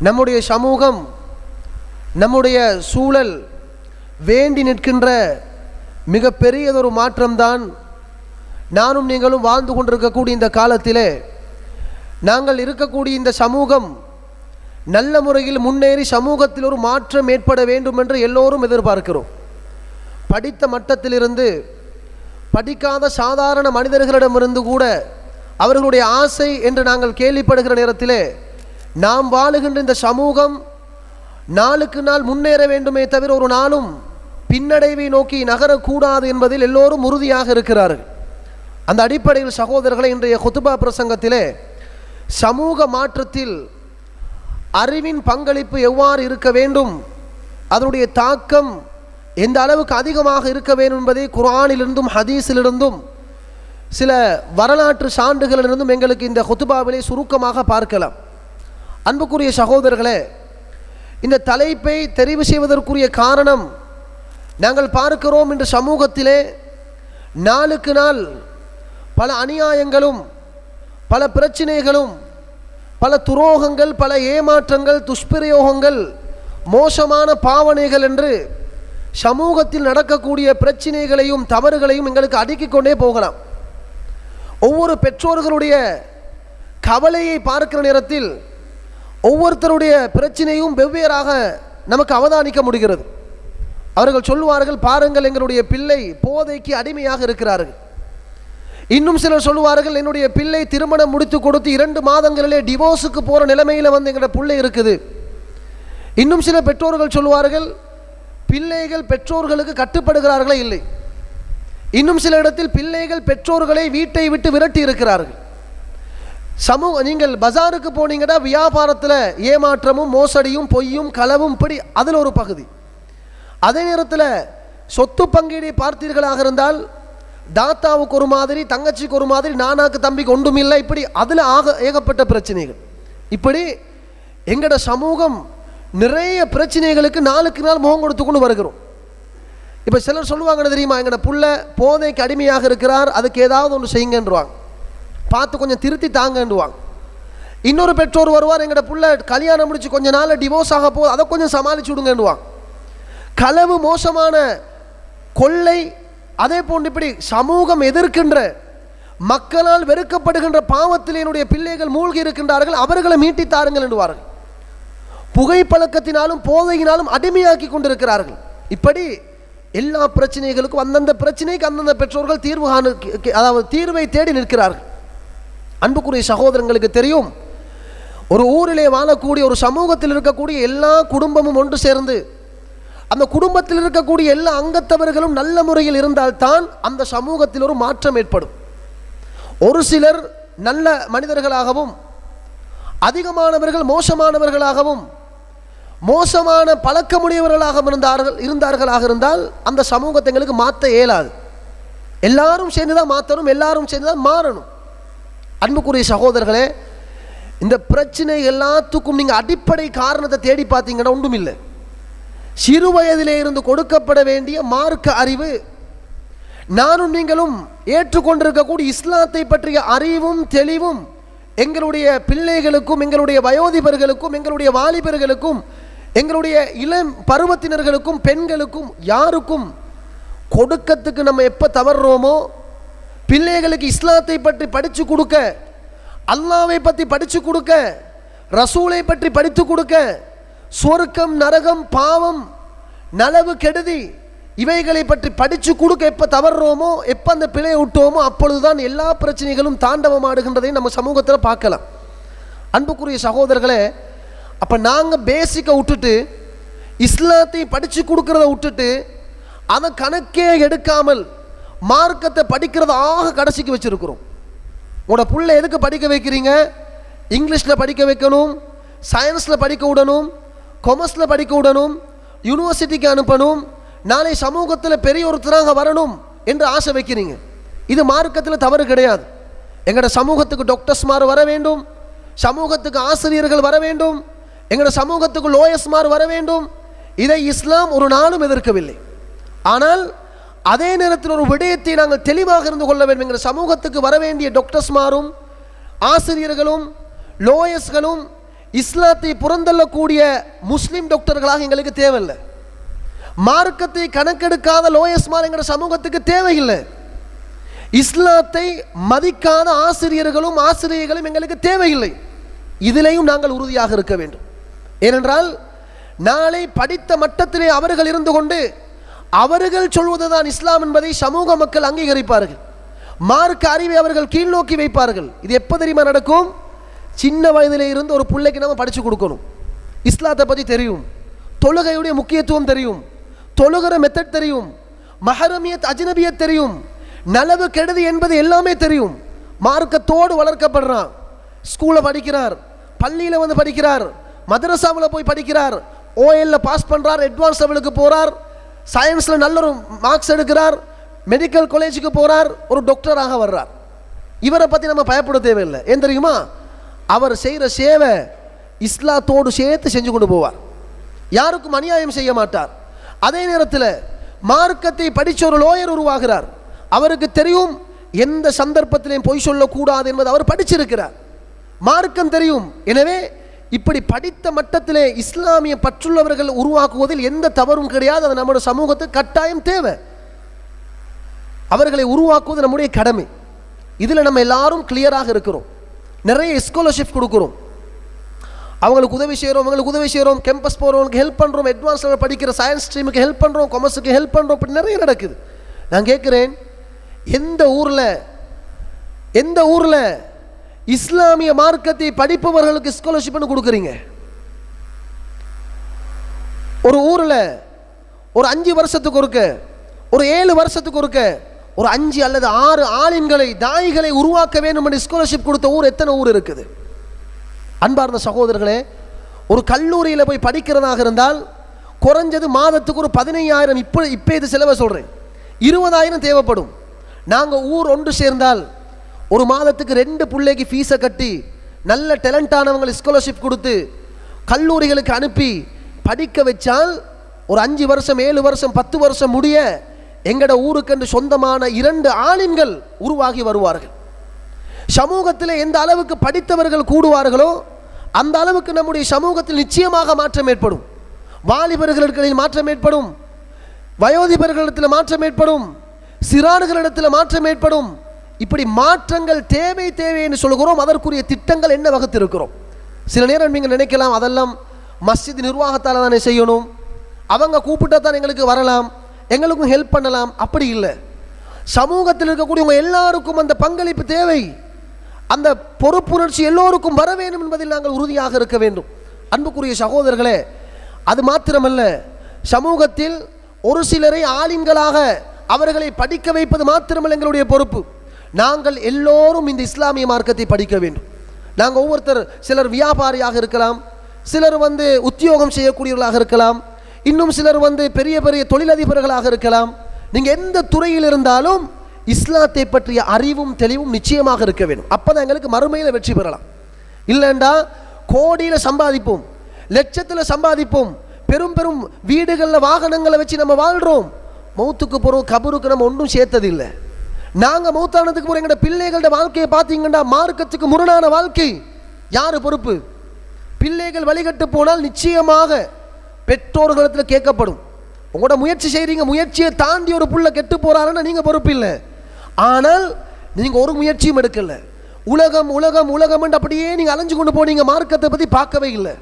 நம்முடைய சமூகம், நம்முடைய சூழல் வேண்டி நிற்கின்ற மிக பெரியதொரு மாற்றம்தான் நானும் நீங்களும் வாழ்ந்து கொண்டிருக்கக்கூடிய இந்த காலத்திலே நாங்கள் இருக்கக்கூடிய இந்த சமூகம் நல்ல முறையில் முன்னேறி சமூகத்தில் ஒரு மாற்றம் ஏற்பட வேண்டும் என்று எல்லோரும் எதிர்பார்க்கிறோம். படித்த மட்டத்திலிருந்து படிக்காத சாதாரண மனிதர்களிடமிருந்து கூட அவர்களுடைய ஆசை என்று நாங்கள் கேள்விப்படுகிற நேரத்திலே நாம் வாழுகின்ற இந்த சமூகம் நாளுக்கு நாள் முன்னேற வேண்டுமே தவிர ஒரு நாளும் பின்னடைவை நோக்கி நகரக்கூடாது என்பதில் எல்லோரும் உறுதியாக இருக்கிறார்கள். அந்த அடிப்படையில் சகோதரர்களை, இன்றைய குத்துபா பிரசங்கத்திலே சமூக மாற்றத்தில் அறிவின் பங்களிப்பு எவ்வாறு இருக்க வேண்டும், அதனுடைய தாக்கம் எந்த அளவுக்கு அதிகமாக இருக்க வேண்டும் என்பதை குர்ஆனிலிருந்தும் ஹதீஸிலிருந்தும் சில வரலாற்று சான்றுகளிலிருந்தும் எங்களுக்கு இந்த குத்துபாவிலே சுருக்கமாக பார்க்கலாம். அன்புக்குரிய சகோதரர்களே, இந்த தலைப்பை தெரிவு செய்வதற்குரிய காரணம், நாங்கள் பார்க்கிறோம் இன்று சமூகத்திலே நாளுக்கு நாள் பல அநியாயங்களும் பல பிரச்சனைகளும் பல துரோகங்கள் பல ஏமாற்றங்கள் துஷ்பிரயோகங்கள் மோசமான பாவனைகள் என்று சமூகத்தில் நடக்கக்கூடிய பிரச்சனைகளையும் தவறுகளையும் எங்களுக்கு அடுக்கிக் கொண்டே போகலாம். ஒவ்வொரு பெற்றோர்களுடைய கவலையை பார்க்கிற நேரத்தில் ஒவ்வொருத்தருடைய பிரச்சனையும் வெவ்வேறாக நமக்கு அவதானிக்க முடிகிறது. அவர்கள் சொல்லுவார்கள், பாருங்கள் எங்களுடைய பிள்ளை போதைக்கு அடிமையாக இருக்கிறார்கள். இன்னும் சிலர் சொல்லுவார்கள், என்னுடைய பிள்ளை திருமணம் முடித்து கொடுத்து 2 மாதங்களிலே டிவோர்ஸுக்கு போகிற நிலைமையில் எங்களோட பிள்ளை இருக்குது. இன்னும் சில பெற்றோர்கள் சொல்லுவார்கள், பிள்ளைகள் பெற்றோர்களுக்கு கட்டுப்படுகிறார்களே இல்லை. இன்னும் சில இடத்தில் பிள்ளைகள் பெற்றோர்களை வீட்டை விட்டு விரட்டி இருக்கிறார்கள். நீங்கள் பஜாருக்கு போனீங்கன்னா வியாபாரத்தில் ஏமாற்றமும் மோசடியும் பொய்யும் களவும் இப்படி அதில் ஒரு பகுதி. அதே நேரத்தில் சொத்து பங்கீடை பார்த்தீர்களாக இருந்தால் தாத்தாவுக்கு ஒரு மாதிரி, தங்கச்சிக்கு ஒரு மாதிரி, நானாக்கு தம்பிக்கு ஒன்றும் இல்லை, இப்படி அதில் ஏகப்பட்ட பிரச்சனைகள். இப்படி எங்களோட சமூகம் நிறைய பிரச்சனைகளுக்கு நாளுக்கு நாள் முகம் கொடுத்து கொண்டு வருகிறோம். இப்போ சிலர் சொல்லுவாங்கன்னு தெரியுமா, எங்களோட புள்ள போதைக்கு அடிமையாக இருக்கிறார், அதுக்கு ஏதாவது ஒன்று செய்யுங்கன்றுவாங்க, பார்த்து கொஞ்சம் திருத்தி தாங்கன்றுவாங்க. இன்னொரு பெற்றோர் வருவார், எங்களோட புள்ள கல்யாணம் முடிச்சு கொஞ்ச நாள் டிவோர்ஸ் ஆக போகுது, அதை கொஞ்சம் சமாளிச்சு விடுங்கன்றுவாங்க. களவு, மோசமான கொள்ளை, அதே போன்று இப்படி சமூகம் எதிர்க்கின்ற மக்களால் வெறுக்கப்படுகின்ற பாவத்தில் என்னுடைய பிள்ளைகள் மூழ்கி இருக்கின்றார்கள், அவர்களை மீட்டி தாருங்கள் என்றுவார்கள். புகைப்பழக்கத்தினாலும் போதையினாலும் அடிமையாக்கி கொண்டிருக்கிறார்கள். இப்படி எல்லா பிரச்சனைகளுக்கும் அந்தந்த பிரச்சனைக்கு அந்தந்த பெற்றோர்கள் தீர்வை தேடி நிற்கிறார்கள். அன்புக்குரிய சகோதரங்களுக்கு தெரியும், ஒரு ஊரிலே வாழக்கூடிய ஒரு சமூகத்தில் இருக்கக்கூடிய எல்லா குடும்பமும் ஒன்று சேர்ந்து அந்த குடும்பத்தில் இருக்கக்கூடிய எல்லா அங்கத்தவர்களும் நல்ல முறையில் இருந்தால்தான் அந்த சமூகத்தில் ஒரு மாற்றம் ஏற்படும். ஒரு சிலர் நல்ல மனிதர்களாகவும் அதிகமானவர்கள் மோசமானவர்களாகவும் மோசமான பழக்கமுடையவர்களாக இருந்தார்களாக இருந்தால் அந்த சமூகத்தை எங்களுக்கு மாற்ற இயலாது. எல்லாரும் சேர்ந்துதான் மாற்றணும், எல்லாரும் சேர்ந்துதான் மாறணும். அன்புக்குரிய சகோதரர்களே, இந்த பிரச்சனை எல்லாத்துக்கும் நீங்கள் அடிப்படை காரணத்தை தேடி பார்த்தீங்கன்னா ஒன்றும் இல்லை. சிறு வயதிலே இருந்து கொடுக்கப்பட வேண்டிய மார்க்க அறிவு, நானும் நீங்களும் ஏற்றுக்கொண்டிருக்கக்கூடிய இஸ்லாத்தை பற்றிய அறிவும் தெளிவும் எங்களுடைய பிள்ளைகளுக்கும் எங்களுடைய வயோதிபர்களுக்கும் எங்களுடைய வாலிபர்களுக்கும் எங்களுடைய இளம் பருவத்தினர்களுக்கும் பெண்களுக்கும் யாருக்கும் கொடுக்கத்துக்கு நம்ம எப்போ தவறுறோமோ, பிள்ளைகளுக்கு இஸ்லாத்தை பற்றி படித்து கொடுக்க, அல்லாவை பற்றி படித்து கொடுக்க, ரசூலை பற்றி படித்து கொடுக்க, சொர்க்கம் நரகம் பாவம் நலவு கெடுதி இவைகளை பற்றி படித்து கொடுக்க எப்போ தவறுறோமோ, எப்போ அந்த பிழையை விட்டோமோ, அப்பொழுதுதான் எல்லா பிரச்சனைகளும் தாண்டவமாடுகின்றதை நம்ம சமூகத்தில் பார்க்கலாம். அன்புக்குரிய சகோதரர்களே, அப்போ நாங்கள் பேசிக்கை விட்டுட்டு இஸ்லாத்தை படித்து கொடுக்கறத விட்டுட்டு அதை கணக்கே எடுக்காமல் மார்க்கத்தை படிக்கிறத கடைசிக்கு வச்சுருக்கிறோம். உங்களோட புள்ளை எதுக்கு படிக்க வைக்கிறீங்க? இங்கிலீஷில் படிக்க வைக்கணும், சயின்ஸில் படிக்க விடணும், கொமர்ஸில் படிக்க விடணும், யூனிவர்சிட்டிக்கு அனுப்பணும், நாளை சமூகத்தில் பெரிய ஒருத்தராக வரணும் என்று ஆசை வைக்கிறீங்க. இது மார்க்கத்தில் தவறு கிடையாது. எங்களோட சமூகத்துக்கு டாக்டர்ஸ்மார் வர வேண்டும், சமூகத்துக்கு ஆசிரியர்கள் வர வேண்டும், எங்களோட சமூகத்துக்கு லோயர்ஸ்மார் வர வேண்டும். இதை இஸ்லாம் ஒரு நாளும் எதிர்க்கவில்லை. ஆனால் அதே நேரத்தில் ஒரு விடயத்தை நாங்கள் தெளிவாக இருந்து கொள்ள வேண்டும். எங்கள் சமூகத்துக்கு வர வேண்டிய டாக்டர்ஸ்மாரும் ஆசிரியர்களும் லோயர்ஸ்களும் இஸ்லாத்தை புறந்தள்ளக்கூடிய முஸ்லிம் டாக்டர்களாக எங்களுக்கு தேவையில்லை. மார்க்கத்தை கணக்கெடுக்காத லோயஸ்மார் என்கிற சமூகத்துக்கு தேவையில்லை. இஸ்லாத்தை மதிக்காத ஆசிரியர்களும் ஆசிரியர்களும் எங்களுக்கு தேவையில்லை. இதிலேயும் நாங்கள் உறுதியாக இருக்க வேண்டும். ஏனென்றால் நாளை படித்த மட்டத்திலே அவர்கள் இருந்து கொண்டு அவர்கள் சொல்வதுதான் இஸ்லாம் என்பதை சமூக மக்கள் அங்கீகரிப்பார்கள். மார்க்க அறிவை அவர்கள் கீழ் நோக்கி வைப்பார்கள். இது எப்போ தெரியுமா நடக்கும்? சின்ன வயதிலே இருந்து ஒரு பிள்ளைக்கு நம்ம படித்து கொடுக்கணும். இஸ்லாத்தை பற்றி தெரியும், தொழுகையுடைய முக்கியத்துவம் தெரியும், தொழுகிற மெத்தட் தெரியும், மஹரமியத் அஜ்னபியத் தெரியும், நலவு கெடுதி என்பது எல்லாமே தெரியும். மார்க்கத்தோடு வளர்க்கப்படுறான். ஸ்கூலில் படிக்கிறார், பள்ளியில் வந்து படிக்கிறார், மதரசாவில் போய் படிக்கிறார், ஓஎல்ல பாஸ் பண்ணுறார், அட்வான்ஸ் லெவலுக்கு போகிறார், சயின்ஸில் நல்ல ஒரு மார்க்ஸ் எடுக்கிறார், மெடிக்கல் காலேஜுக்கு போகிறார், ஒரு டாக்டராக வர்றார். இவரை பற்றி நம்ம பயப்பட தேவையில்லை. ஏன் தெரியுமா? அவர் செய்கிற சேவை இஸ்லாத்தோடு சேர்த்து செஞ்சு கொண்டு போவார். யாருக்கும் அநியாயம் செய்ய மாட்டார். அதே நேரத்தில் மார்க்கத்தை படித்த ஒரு லோயர் உருவாகிறார். அவருக்கு தெரியும் எந்த சந்தர்ப்பத்திலையும் பொய் சொல்லக்கூடாது என்பது அவர் படிச்சிருக்கிறார். மார்க்கம் தெரியும். எனவே இப்படி படித்த மட்டத்திலே இஸ்லாமிய பற்றுள்ளவர்கள் உருவாக்குவதில் எந்த தவறும் கிடையாது. அது நம்முடைய சமூகத்துக்கு கட்டாயம் தேவை. அவர்களை உருவாக்குவது நம்முடைய கடமை. இதில் நம்ம எல்லாரும் கிளியராக இருக்கிறோம். நிறைய ஸ்காலர்ஷிப் கொடுக்குறோம், அவங்களுக்கு உதவி செய்கிறோம், கேம்பஸ் போகிறவங்களுக்கு ஹெல்ப் பண்ணுறோம், அட்வான்ஸ் லெவல் படிக்கிற சயின்ஸ் ஸ்ட்ரீமுக்கு ஹெல்ப் பண்ணுறோம், காமர்ஸுக்கு ஹெல்ப் பண்ணுறோம். இப்படி நிறைய நடக்குது. நான் கேட்குறேன், எந்த ஊரில் இஸ்லாமிய மார்க்கத்தை படிப்பவர்களுக்கு ஸ்காலர்ஷிப்னு கொடுக்குறீங்க? ஒரு ஊரில் ஒரு 5 வருஷத்துக்கு ஒருக்க, ஒரு 7 வருஷத்துக்கு ஒருக்க ஒரு 5 அல்லது 6 ஆலிம்களை தாயிகளை உருவாக்க வேண்டும் என்று ஸ்காலர்ஷிப் கொடுத்த ஊர் எத்தனை ஊர் இருக்குது? அன்பார்ந்த சகோதரர்களே, ஒரு கல்லூரியில் போய் படிக்கிறதாக இருந்தால் குறைஞ்சது மாதத்துக்கு ஒரு 15,000, இப்போ இது செலவை சொல்கிறேன், 20,000 தேவைப்படும். நாங்கள் ஊர் ஒன்று சேர்ந்தால் ஒரு மாதத்துக்கு 2 பிள்ளைக்கு ஃபீஸை கட்டி நல்ல டேலண்டானவங்களை ஸ்காலர்ஷிப் கொடுத்து கல்லூரிகளுக்கு அனுப்பி படிக்க வச்சால் ஒரு 5 வருஷம் 7 வருஷம் 10 வருஷம் முடிய எங்கட ஊருக்கென்று சொந்தமான 2 ஆலிம்கள் உருவாகி வருவார்கள். சமூகத்தில் எந்த அளவுக்கு படித்தவர்கள் கூடுவார்களோ அந்த அளவுக்கு நம்முடைய சமூகத்தில் நிச்சயமாக மாற்றம் ஏற்படும். வாலிபர்களிடத்தில் மாற்றம் ஏற்படும், வயோதிபர்களிடத்தில் மாற்றம் ஏற்படும், சிறார்களிடத்தில் மாற்றம் ஏற்படும். இப்படி மாற்றங்கள் தேவை என்று சொல்கிறோம். அதற்குரிய திட்டங்கள் என்ன வகுத்திருக்கிறோம்? சில நேரம் நீங்கள் நினைக்கலாம், அதெல்லாம் மஸ்ஜித் நிர்வாகத்தால் தானே செய்யணும், அவங்க கூப்பிட்டா தான் எங்களுக்கு வரலாம், எங்களுக்கும் ஹெல்ப் பண்ணலாம். அப்படி இல்லை. சமூகத்தில் இருக்கக்கூடியவங்க எல்லாருக்கும் அந்த பங்களிப்பு தேவை. அந்த பொறுப்புணர்ச்சி எல்லோருக்கும் வர வேண்டும் என்பதில் நாங்கள் உறுதியாக இருக்க வேண்டும். அன்புக்குரிய சகோதரர்களே, அது மாத்திரமல்ல, சமூகத்தில் ஒரு சிலரை ஆலிம்களாக அவர்களை படிக்க வைப்பது மாத்திரமல்ல எங்களுடைய பொறுப்பு. நாங்கள் எல்லோரும் இந்த இஸ்லாமிய மார்க்கத்தை படிக்க வேண்டும். நாங்கள் ஒவ்வொருத்தர், சிலர் வியாபாரியாக இருக்கலாம், சிலர் உத்தியோகம் செய்யக்கூடியவர்களாக இருக்கலாம், இன்னும் சிலர் பெரிய பெரிய தொழிலதிபர்களாக இருக்கலாம். நீங்கள் எந்த துறையில் இருந்தாலும் இஸ்லாத்தை பற்றிய அறிவும் தெளிவும் நிச்சயமாக இருக்க வேண்டும். அப்போ தான் எங்களுக்கு மறுமையில் வெற்றி பெறலாம். இல்லைண்டா கோடியில் சம்பாதிப்போம், லட்சத்தில் சம்பாதிப்போம், பெரும் பெரும் வீடுகளில் வாகனங்களை வச்சு நம்ம வாழ்கிறோம். மௌத்துக்கு போகிறோம், கபருக்கு நம்ம ஒன்றும் சேர்த்ததில்லை. நாங்கள் மௌத்தானதுக்கு போகிற எங்களோட பிள்ளைகளோட வாழ்க்கையை பார்த்தீங்கன்னா மார்க்கத்துக்கு முரணான வாழ்க்கை. யார் பொறுப்பு? பிள்ளைகள் வழிகட்டு போனால் நிச்சயமாக பெற்றோர்களிடத்தில் கேட்கப்படும். உங்களோட முயற்சி செய்கிறீங்க, முயற்சியை தாண்டி ஒரு புள்ள கெட்டு போகிறாருன்னா நீங்கள் பொறுப்பு இல்லை. ஆனால் நீங்கள் ஒரு முயற்சியும் எடுக்கலை. உலகம் உலகம் உலகம் அப்படியே நீங்கள் அலைஞ்சு கொண்டு போனீங்க, மார்க்கத்தை பற்றி பார்க்கவே இல்லை.